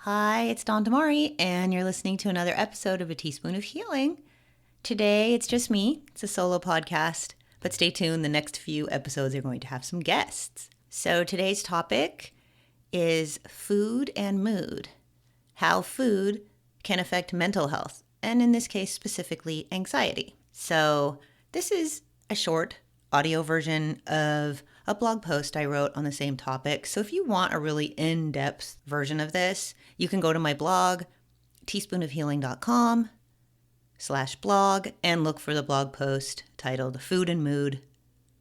Hi, it's Dawn Damari, and you're listening to another episode of A Teaspoon of Healing. Today, it's just me. It's a solo podcast, but stay tuned. The next few episodes are going to have some guests. So today's topic is food and mood, how food can affect mental health, and in this case, specifically anxiety. So this is a short audio version of a blog post I wrote on the same topic. So if you want a really in-depth version of this, you can go to my blog, teaspoonofhealing.com/blog, and look for the blog post titled Food and Mood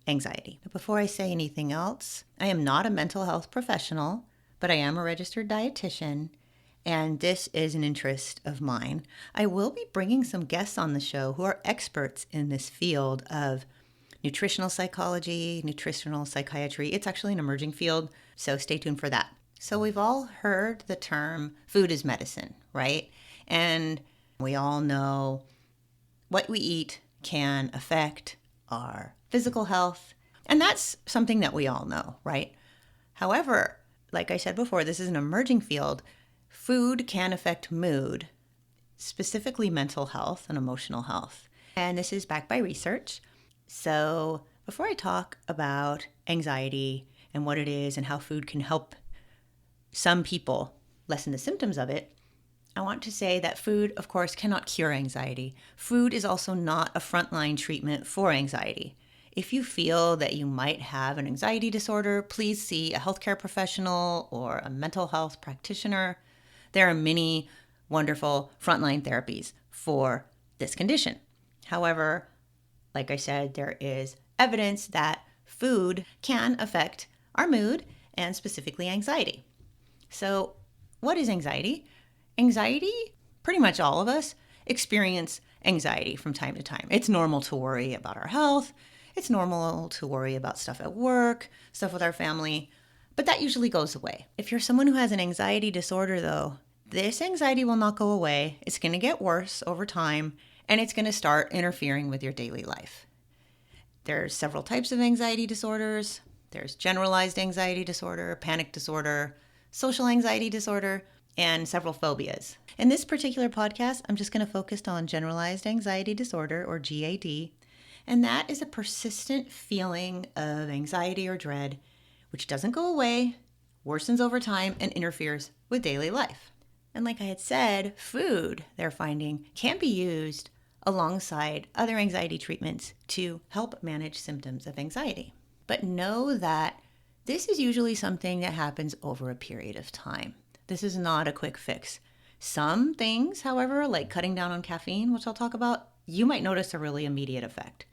Anxiety. But before I say anything else, I am not a mental health professional, but I am a registered dietitian, and this is an interest of mine. I will be bringing some guests on the show who are experts in this field of nutritional psychology, nutritional psychiatry. It's actually an emerging field, so stay tuned for that. So we've all heard the term food is medicine, right? And we all know what we eat can affect our physical health, and that's something that we all know, right? However, like I said before, this is an emerging field. Food can affect mood, specifically mental health and emotional health. And this is backed by research. So before I talk about anxiety and what it is and how food can help some people lessen the symptoms of it, I want to say that food, of course, cannot cure anxiety. Food is also not a frontline treatment for anxiety. If you feel that you might have an anxiety disorder, please see a healthcare professional or a mental health practitioner. There are many wonderful frontline therapies for this condition. However, like I said, there is evidence that food can affect our mood and specifically anxiety. So what is anxiety? Anxiety, pretty much all of us experience anxiety from time to time. It's normal to worry about our health. It's normal to worry about stuff at work, stuff with our family, but that usually goes away. If you're someone who has an anxiety disorder though, this anxiety will not go away. It's going to get worse over time, and it's going to start interfering with your daily life. There's several types of anxiety disorders. There's generalized anxiety disorder, panic disorder, social anxiety disorder, and several phobias. In this particular podcast, I'm just going to focus on generalized anxiety disorder, or GAD, and that is a persistent feeling of anxiety or dread, which doesn't go away, worsens over time, and interferes with daily life. And like I had said, food, they're finding, can be used alongside other anxiety treatments to help manage symptoms of anxiety. But know that this is usually something that happens over a period of time. This is not a quick fix. Some things, however, like cutting down on caffeine, which I'll talk about, you might notice a really immediate effect.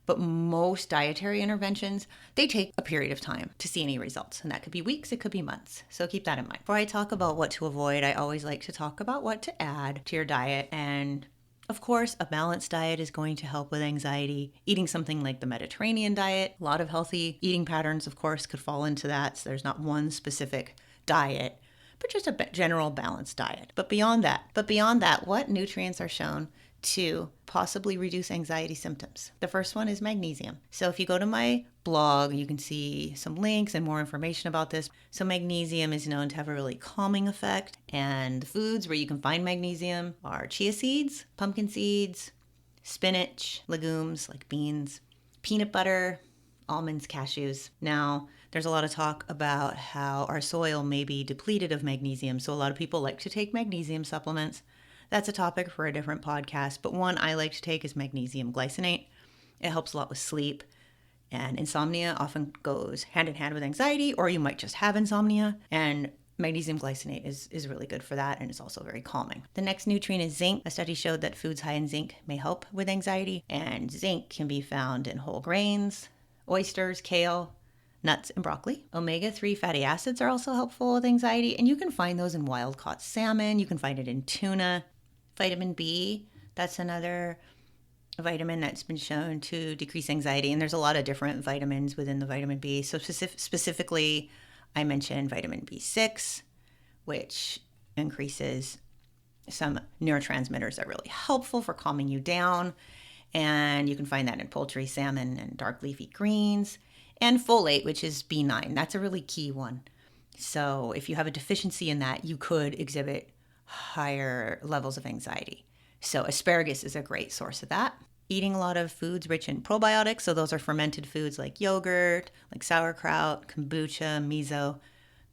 But most dietary interventions, they take a period of time to see any results. And that could be weeks, it could be months. So keep that in mind. Before I talk about what to avoid, I always like to talk about what to add to your diet. And of course, a balanced diet is going to help with anxiety. Eating something like the Mediterranean diet, a lot of healthy eating patterns, of course, could fall into that. So there's not one specific diet, but just a general balanced diet. But beyond that, what nutrients are shown to possibly reduce anxiety symptoms? The first one is magnesium. So if you go to my blog, you can see some links and more information about this. So magnesium is known to have a really calming effect. And the foods where you can find magnesium are chia seeds, pumpkin seeds, spinach, legumes like beans, peanut butter, almonds, cashews. Now, there's a lot of talk about how our soil may be depleted of magnesium. So a lot of people like to take magnesium supplements. That's a topic for a different podcast, but one I like to take is magnesium glycinate. It helps a lot with sleep, and insomnia often goes hand in hand with anxiety, or you might just have insomnia, and magnesium glycinate is really good for that, and it's also very calming. The next nutrient is zinc. A study showed that foods high in zinc may help with anxiety, and zinc can be found in whole grains, oysters, kale, nuts, and broccoli. Omega-3 fatty acids are also helpful with anxiety, and you can find those in wild-caught salmon. You can find it in tuna. Vitamin B, that's another vitamin that's been shown to decrease anxiety. And there's a lot of different vitamins within the vitamin B. So specifically, I mentioned vitamin B6, which increases some neurotransmitters that are really helpful for calming you down. And you can find that in poultry, salmon, and dark leafy greens. And folate, which is B9. That's a really key one. So if you have a deficiency in that, you could exhibit higher levels of anxiety. So asparagus is a great source of that. Eating a lot of foods rich in probiotics, so those are fermented foods like yogurt, like sauerkraut, kombucha, miso.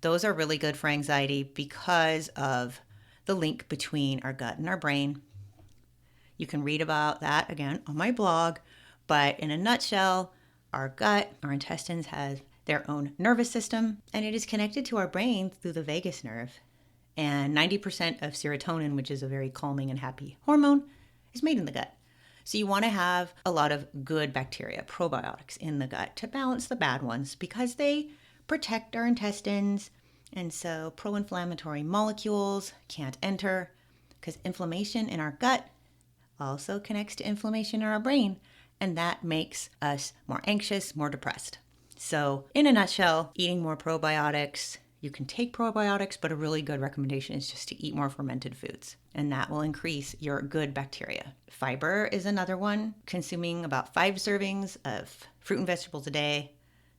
Those are really good for anxiety because of the link between our gut and our brain. You can read about that again on my blog, but in a nutshell, our gut, our intestines has their own nervous system, and it is connected to our brain through the vagus nerve. And 90% of serotonin, which is a very calming and happy hormone, is made in the gut. So you want to have a lot of good bacteria, probiotics in the gut to balance the bad ones because they protect our intestines. And so pro-inflammatory molecules can't enter because inflammation in our gut also connects to inflammation in our brain. And that makes us more anxious, more depressed. So in a nutshell, eating more probiotics. You can take probiotics, but a really good recommendation is just to eat more fermented foods, and that will increase your good bacteria. Fiber is another one. Consuming about 5 servings of fruit and vegetables a day,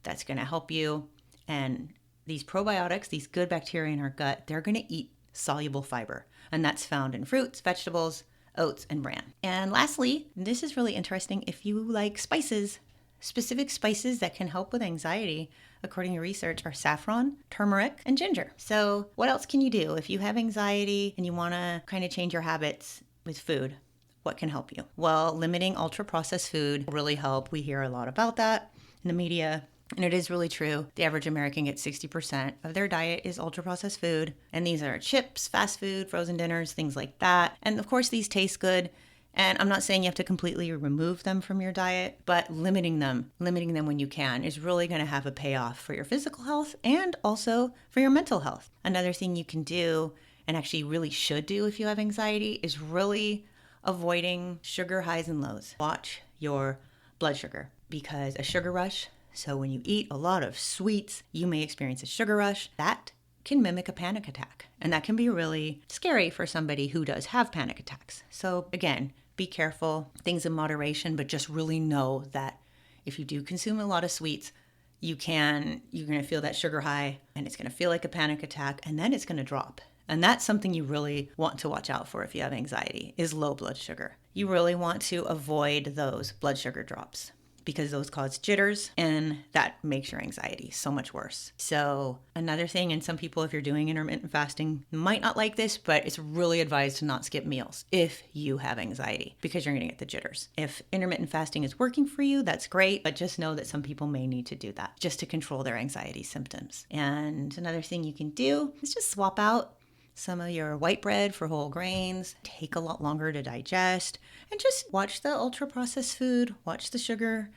that's going to help you. And these probiotics, these good bacteria in our gut, they're going to eat soluble fiber, and that's found in fruits, vegetables, oats, and bran. And lastly, this is really interesting if you like spices. Specific spices that can help with anxiety, according to research, are saffron, turmeric, and ginger. So what else can you do if you have anxiety and you want to kind of change your habits with food? What can help you? Well, limiting ultra-processed food will really help. We hear a lot about that in the media, and it is really true. The average American gets 60% of their diet is ultra-processed food, and these are chips, fast food, frozen dinners, things like that. And of course, these taste good. And I'm not saying you have to completely remove them from your diet, but limiting them when you can is really going to have a payoff for your physical health and also for your mental health. Another thing you can do, and actually really should do if you have anxiety, is really avoiding sugar highs and lows. Watch your blood sugar because a sugar rush, so when you eat a lot of sweets, you may experience a sugar rush. That can mimic a panic attack, and that can be really scary for somebody who does have panic attacks. So again, be careful, things in moderation, but just really know that if you do consume a lot of sweets, you're going to feel that sugar high, and it's going to feel like a panic attack, and then it's going to drop. And that's something you really want to watch out for if you have anxiety, is low blood sugar. You really want to avoid those blood sugar drops because those cause jitters, and that makes your anxiety so much worse. So another thing, and some people, if you're doing intermittent fasting, might not like this, but it's really advised to not skip meals if you have anxiety because you're gonna get the jitters. If intermittent fasting is working for you, that's great, but just know that some people may need to do that just to control their anxiety symptoms. And another thing you can do is just swap out some of your white bread for whole grains, take a lot longer to digest, and just watch the ultra-processed food, watch the sugar,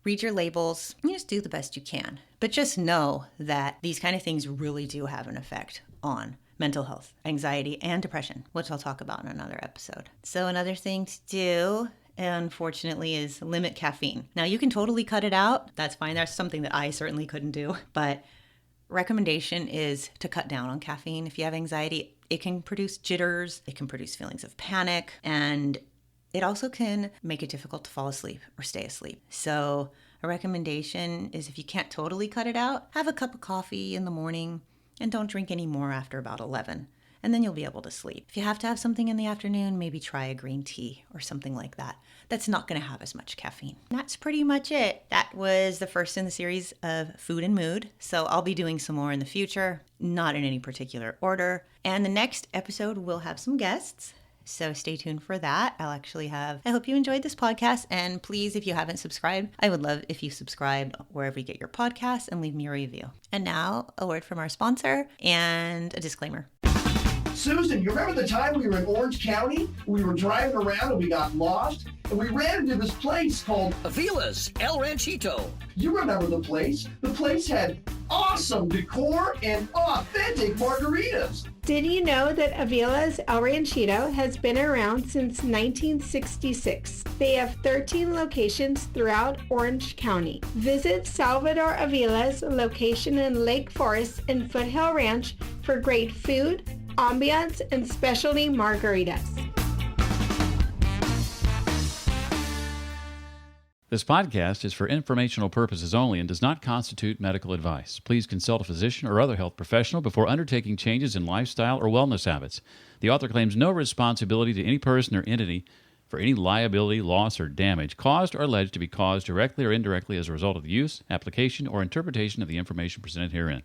read your labels, and just do the best you can. But just know that these kind of things really do have an effect on mental health, anxiety, and depression, which I'll talk about in another episode. So another thing to do, unfortunately, is limit caffeine. Now, you can totally cut it out. That's fine. That's something that I certainly couldn't do, but recommendation is to cut down on caffeine. If you have anxiety, it can produce jitters, it can produce feelings of panic, and it also can make it difficult to fall asleep or stay asleep. So a recommendation is if you can't totally cut it out, have a cup of coffee in the morning and don't drink any more after about 11. And then you'll be able to sleep. If you have to have something in the afternoon, maybe try a green tea or something like that. That's not going to have as much caffeine. That's pretty much it. That was the first in the series of Food and Mood. So I'll be doing some more in the future, not in any particular order. And the next episode will have some guests. So stay tuned for that. I hope you enjoyed this podcast. And please, if you haven't subscribed, I would love if you subscribed wherever you get your podcasts and leave me a review. And now a word from our sponsor and a disclaimer. Susan, you remember the time we were in Orange County? We were driving around and we got lost, and we ran into this place called Avila's El Ranchito. You remember the place? The place had awesome decor and authentic margaritas. Did you know that Avila's El Ranchito has been around since 1966? They have 13 locations throughout Orange County. Visit Salvador Avila's location in Lake Forest and Foothill Ranch for great food, ambiance, and specialty margaritas. This podcast is for informational purposes only and does not constitute medical advice. Please consult a physician or other health professional before undertaking changes in lifestyle or wellness habits. The author claims no responsibility to any person or entity for any liability, loss, or damage caused or alleged to be caused directly or indirectly as a result of the use, application, or interpretation of the information presented herein.